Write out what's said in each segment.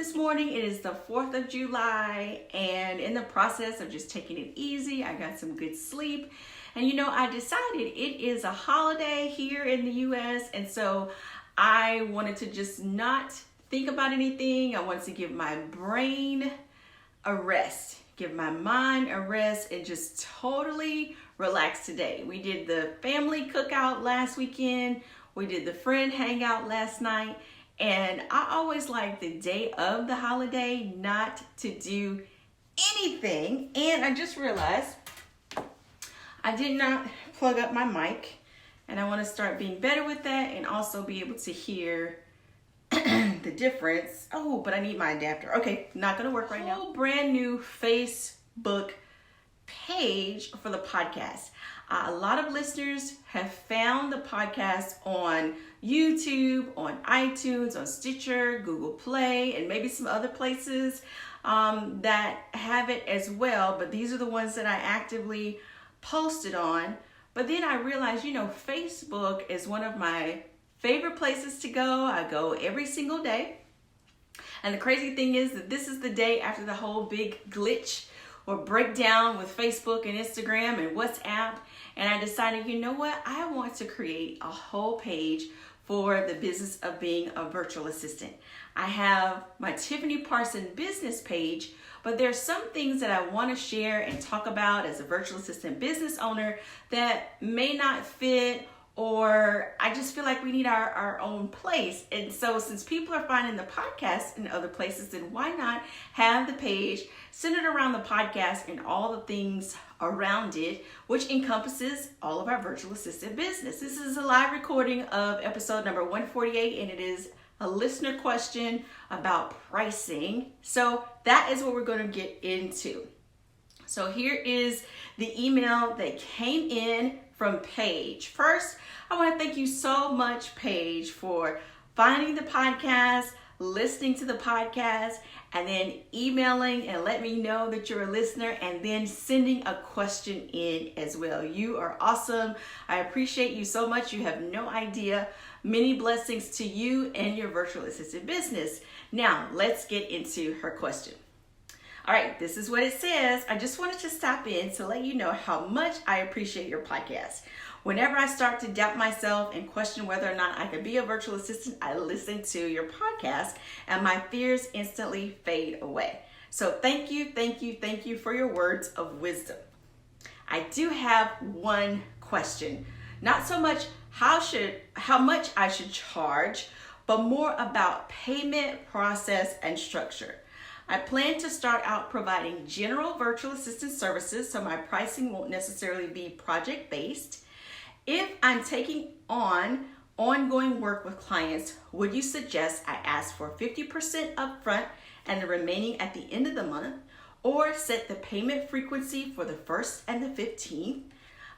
this morning. It is the 4th of July, and in the process of just taking it easy, I got some good sleep. And I decided it is a holiday here in the US, and so I wanted to just not think about anything. I wanted to give my brain a rest, give my mind a rest, and just totally relax today. We did the family cookout last weekend. We did the friend hangout last night. And I always like the day of the holiday not to do anything. And I just realized I did not plug up my mic. And I want to start being better with that and also be able to hear the difference. Oh, but I need my adapter. Okay, not going to work right now. Brand new Facebook page for the podcast. A lot of listeners have found the podcast on YouTube, on iTunes, on Stitcher, Google Play, and maybe some other places that have it as well. But these are the ones that I actively posted on. But then I realized, Facebook is one of my favorite places to go. I go every single day. And the crazy thing is that this is the day after the whole big glitch or breakdown with Facebook and Instagram and WhatsApp. And I decided, you know what? I want to create a whole page for the business of being a virtual assistant. I have my Tiffany Parson business page, but there's some things that I want to share and talk about as a virtual assistant business owner that may not fit, or I just feel like we need our own place. And so since people are finding the podcast in other places, then why not have the page centered around the podcast and all the things around it, which encompasses all of our virtual assistant business. This is a live recording of episode number 148, and it is a listener question about pricing. So that is what we're going to get into. So here is the email that came in from Paige. First, I want to thank you so much, Paige, for finding the podcast, listening to the podcast, and then emailing and let me know that you're a listener, and then sending a question in as well. You are awesome. I appreciate you so much. You have no idea. Many blessings to you and your virtual assistant business. Now, let's get into her question. All right, this is what it says. I just wanted to stop in to let you know how much I appreciate your podcast. Whenever I start to doubt myself and question whether or not I could be a virtual assistant, I listen to your podcast and my fears instantly fade away. So thank you for your words of wisdom. I do have one question. Not so much how much I should charge, but more about payment process and structure. I plan to start out providing general virtual assistant services, so my pricing won't necessarily be project-based. If I'm taking on ongoing work with clients, would you suggest I ask for 50% upfront and the remaining at the end of the month, or set the payment frequency for the 1st and the 15th?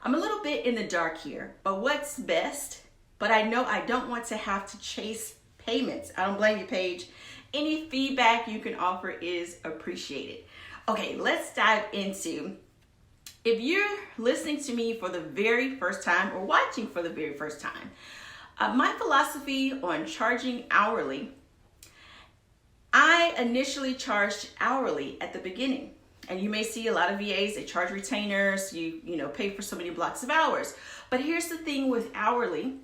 I'm a little bit in the dark here, but what's best? But I know I don't want to have to chase payments. I don't blame you, Paige. Any feedback you can offer is appreciated. Okay, let's dive into, if you're listening to me for the very first time or watching for the very first time, my philosophy on charging hourly, I initially charged hourly at the beginning. And you may see a lot of VAs, they charge retainers, you pay for so many blocks of hours. But here's the thing with hourly,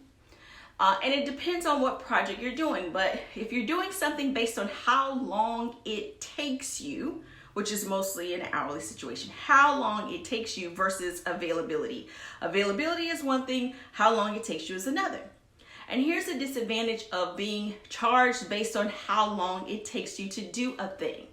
and it depends on what project you're doing. But if you're doing something based on how long it takes you, which is mostly an hourly situation, how long it takes you versus availability. Availability is one thing, how long it takes you is another. And here's the disadvantage of being charged based on how long it takes you to do a thing.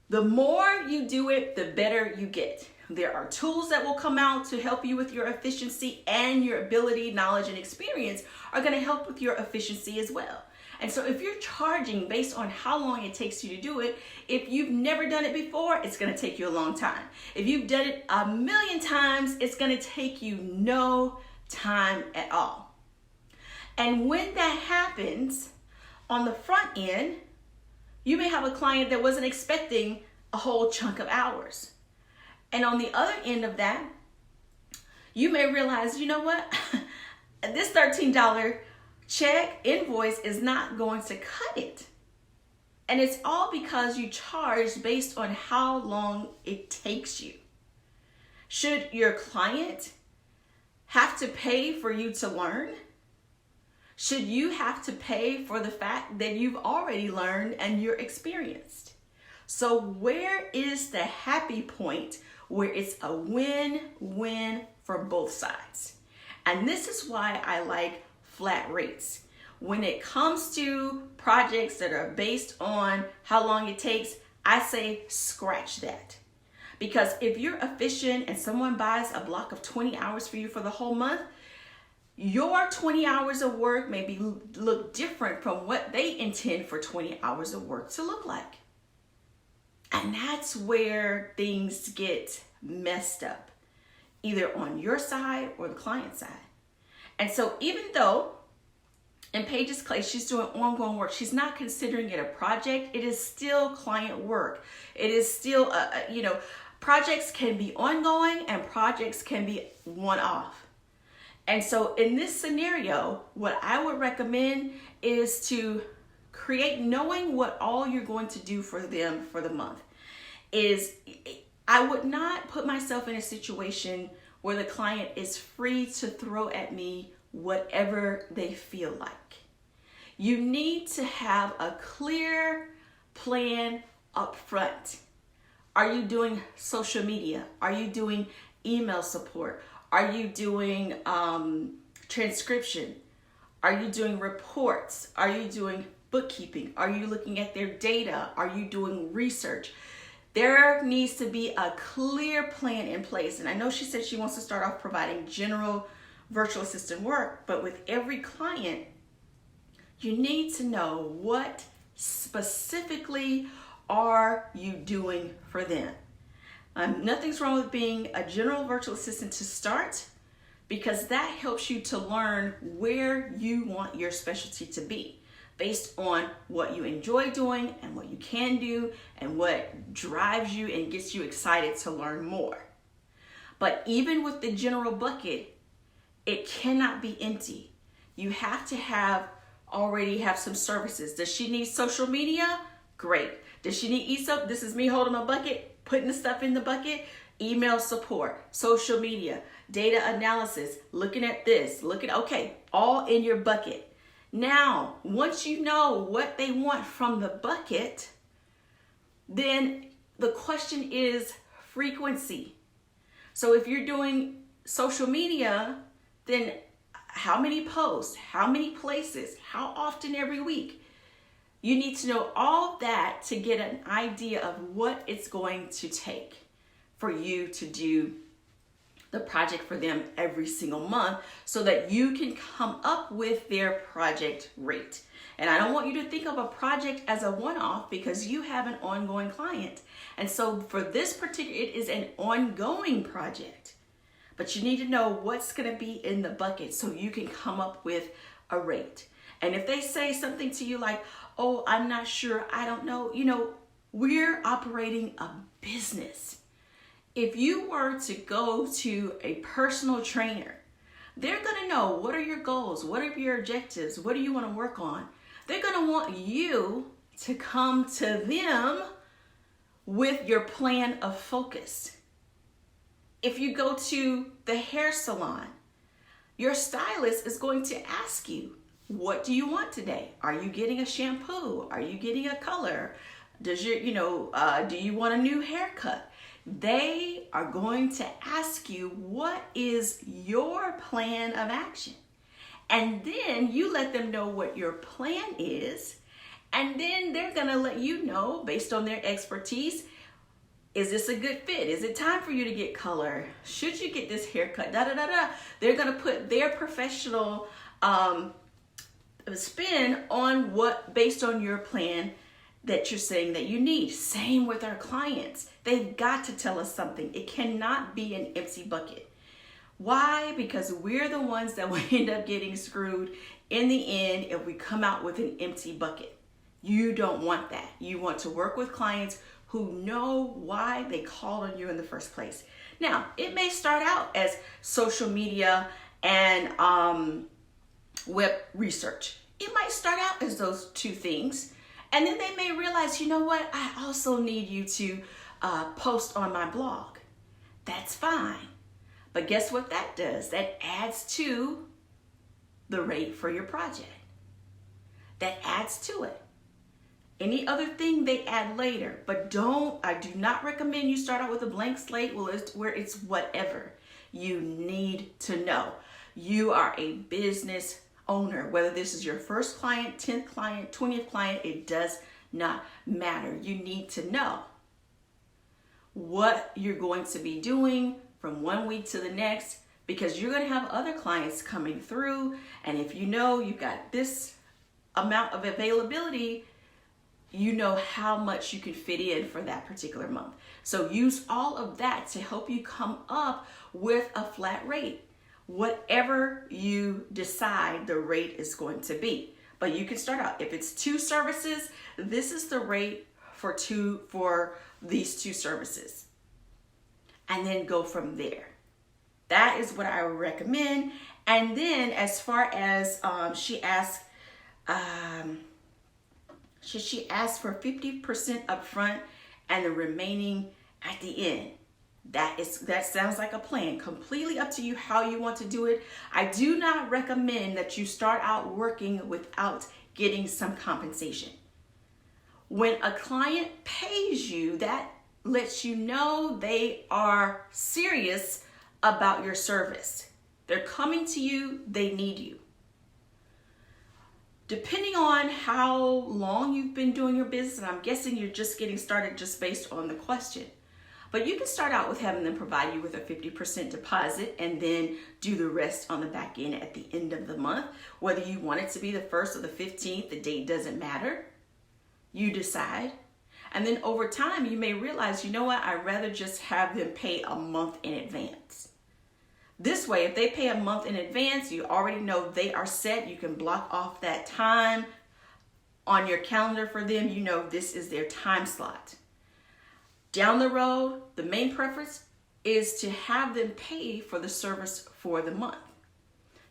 The more you do it, the better you get. There are tools that will come out to help you with your efficiency, and your ability, knowledge, and experience are going to help with your efficiency as well. And so if you're charging based on how long it takes you to do it, if you've never done it before, it's going to take you a long time. If you've done it a million times, it's going to take you no time at all. And when that happens, on the front end, you may have a client that wasn't expecting a whole chunk of hours. And on the other end of that, you may realize, you know what? This $13 check invoice is not going to cut it. And it's all because you charge based on how long it takes you. Should your client have to pay for you to learn? Should you have to pay for the fact that you've already learned and you're experienced? So where is the happy point where it's a win-win for both sides? And this is why I like flat rates. When it comes to projects that are based on how long it takes, I say scratch that. Because if you're efficient and someone buys a block of 20 hours for you for the whole month, your 20 hours of work may look different from what they intend for 20 hours of work to look like. And that's where things get messed up, either on your side or the client side. And so even though in Paige's case, she's doing ongoing work, she's not considering it a project, it is still client work. It is still, projects can be ongoing and projects can be one-off. And so in this scenario, what I would recommend is to create, knowing what all you're going to do for them for the month. I would not put myself in a situation where the client is free to throw at me whatever they feel like. You need to have a clear plan up front. Are you doing social media? Are you doing email support? Are you doing transcription? Are you doing reports? Are you doing bookkeeping? Are you looking at their data? Are you doing research? There needs to be a clear plan in place. And I know she said she wants to start off providing general virtual assistant work, but with every client, you need to know what specifically are you doing for them. Nothing's wrong with being a general virtual assistant to start, because that helps you to learn where you want your specialty to be based on what you enjoy doing and what you can do and what drives you and gets you excited to learn more. But even with the general bucket, it cannot be empty. You have to already have some services. Does she need social media? Great. Does she need ESOP? This is me holding my bucket, putting the stuff in the bucket. Email support, social media, data analysis, looking at this, okay, all in your bucket. Now, once you know what they want from the bucket, then the question is frequency. So if you're doing social media, then how many posts, how many places, how often every week? You need to know all that to get an idea of what it's going to take for you to do the project for them every single month so that you can come up with their project rate. And I don't want you to think of a project as a one-off, because you have an ongoing client. And so for this particular, it is an ongoing project. But you need to know what's going to be in the bucket so you can come up with a rate. And if they say something to you like, oh, I'm not sure, I don't know, we're operating a business. If you were to go to a personal trainer, they're going to know what are your goals, what are your objectives, what do you want to work on. They're going to want you to come to them with your plan of focus. If you go to the hair salon, your stylist is going to ask you, what do you want today? Are you getting a shampoo? Are you getting a color? Do you want a new haircut? They are going to ask you, what is your plan of action? And then you let them know what your plan is. And then they're going to let you know, based on their expertise, is this a good fit? Is it time for you to get color? Should you get this haircut? They're going to put their professional spin on what, based on your plan that you're saying that you need. Same with our clients. They've got to tell us something. It cannot be an empty bucket. Why? Because we're the ones that will end up getting screwed in the end if we come out with an empty bucket. You don't want that. You want to work with clients who know why they called on you in the first place. Now, it may start out as social media and web research. It might start out as those two things. And then they may realize, you know what, I also need you to post on my blog. That's fine. But guess what that does? That adds to the rate for your project. That adds to it. Any other thing they add later, but I do not recommend you start out with a blank slate where it's whatever. You need to know. You are a business owner, whether this is your first client, 10th client, 20th client, it does not matter. You need to know what you're going to be doing from one week to the next, because you're going to have other clients coming through. And if you know you've got this amount of availability, you know how much you can fit in for that particular month. So use all of that to help you come up with a flat rate. Whatever you decide the rate is going to be. But you can start out, if it's 2 services, this is the rate for these 2 services. And then go from there. That is what I would recommend. And then as far as she asked, should she ask for 50% upfront and the remaining at the end? That sounds like a plan. Completely up to you how you want to do it. I do not recommend that you start out working without getting some compensation. When a client pays you, that lets you know they are serious about your service. They're coming to you, they need you. Depending on how long you've been doing your business, and I'm guessing you're just getting started just based on the question. But you can start out with having them provide you with a 50% deposit and then do the rest on the back end at the end of the month. Whether you want it to be the 1st or the 15th, the date doesn't matter. You decide. And then over time, you may realize, you know what, I'd rather just have them pay a month in advance. This way, if they pay a month in advance, you already know they are set. You can block off that time on your calendar for them. You know this is their time slot. Down the road, the main preference is to have them pay for the service for the month.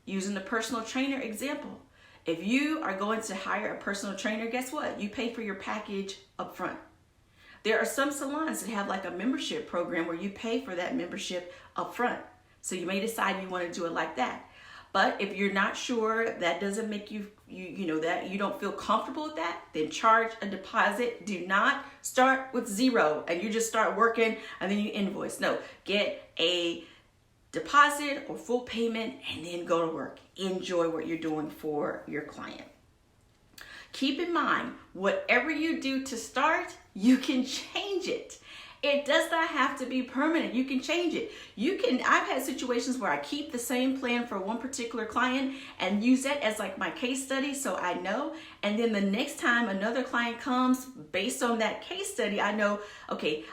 Using the personal trainer example, if you are going to hire a personal trainer, guess what? You pay for your package up front. There are some salons that have like a membership program where you pay for that membership up front. So you may decide you want to do it like that. But if you're not sure, that doesn't make you that you don't feel comfortable with that, then charge a deposit. Do not start with 0 and you just start working and then you invoice. No, get a deposit or full payment and then go to work. Enjoy what you're doing for your client. Keep in mind, whatever you do to start, you can change it. It does not have to be permanent. You can change it. I've had situations where I keep the same plan for one particular client and use that as like my case study so I know. And then the next time another client comes based on that case study, I know, okay,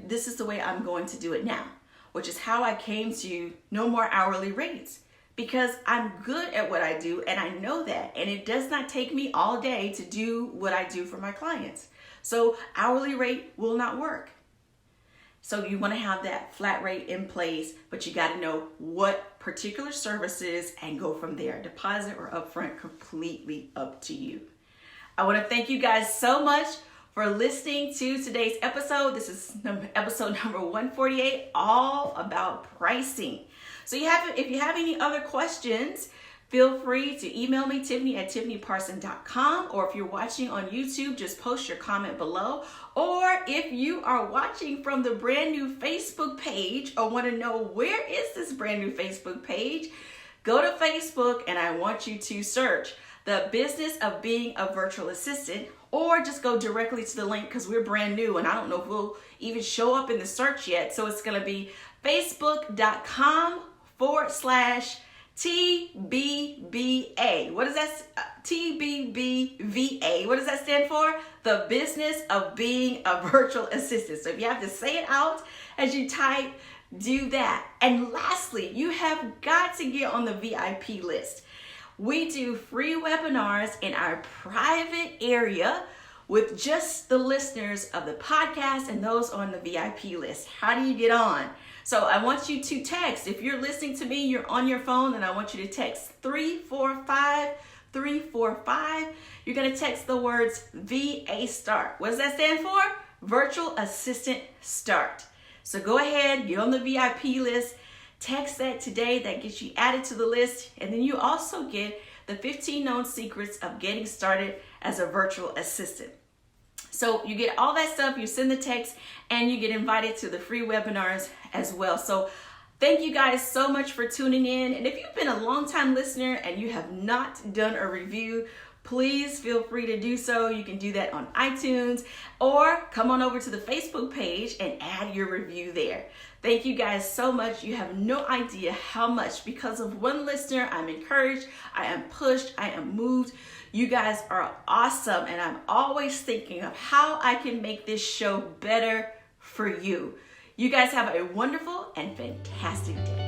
this is the way I'm going to do it now, which is how I came to no more hourly rates. Because I'm good at what I do and I know that. And it does not take me all day to do what I do for my clients. So hourly rate will not work. So you want to have that flat rate in place, but you got to know what particular services and go from there. Deposit or upfront, completely up to you. I want to thank you guys so much for listening to today's episode. This is episode number 148, all about pricing. So if you have any other questions, feel free to email me, Tiffany at tiffanyparson.com. Or if you're watching on YouTube, just post your comment below. Or if you are watching from the brand new Facebook page or want to know where is this brand new Facebook page, go to Facebook and I want you to search The Business of Being a Virtual Assistant, or just go directly to the link because we're brand new and I don't know if we'll even show up in the search yet. So it's going to be facebook.com/TBBA. What is that? TBBVA. What does that stand for? The Business of Being a Virtual Assistant. So if you have to say it out as you type, do that. And lastly, you have got to get on the VIP list. We do free webinars in our private area with just the listeners of the podcast and those on the VIP list. How do you get on? So I want you to text. If you're listening to me, you're on your phone, and I want you to text 345-345 345. You're going to text the words VA Start. What does that stand for? Virtual Assistant Start. So go ahead, get on the VIP list, text that today. That gets you added to the list. And then you also get the 15 known secrets of getting started as a virtual assistant. So you get all that stuff, you send the text, and you get invited to the free webinars as well. So thank you guys so much for tuning in. And if you've been a long-time listener and you have not done a review, please feel free to do so. You can do that on iTunes or come on over to the Facebook page and add your review there. Thank you guys so much. You have no idea how much. Because of one listener, I'm encouraged, I am pushed, I am moved. You guys are awesome, and I'm always thinking of how I can make this show better for you. You guys have a wonderful and fantastic day.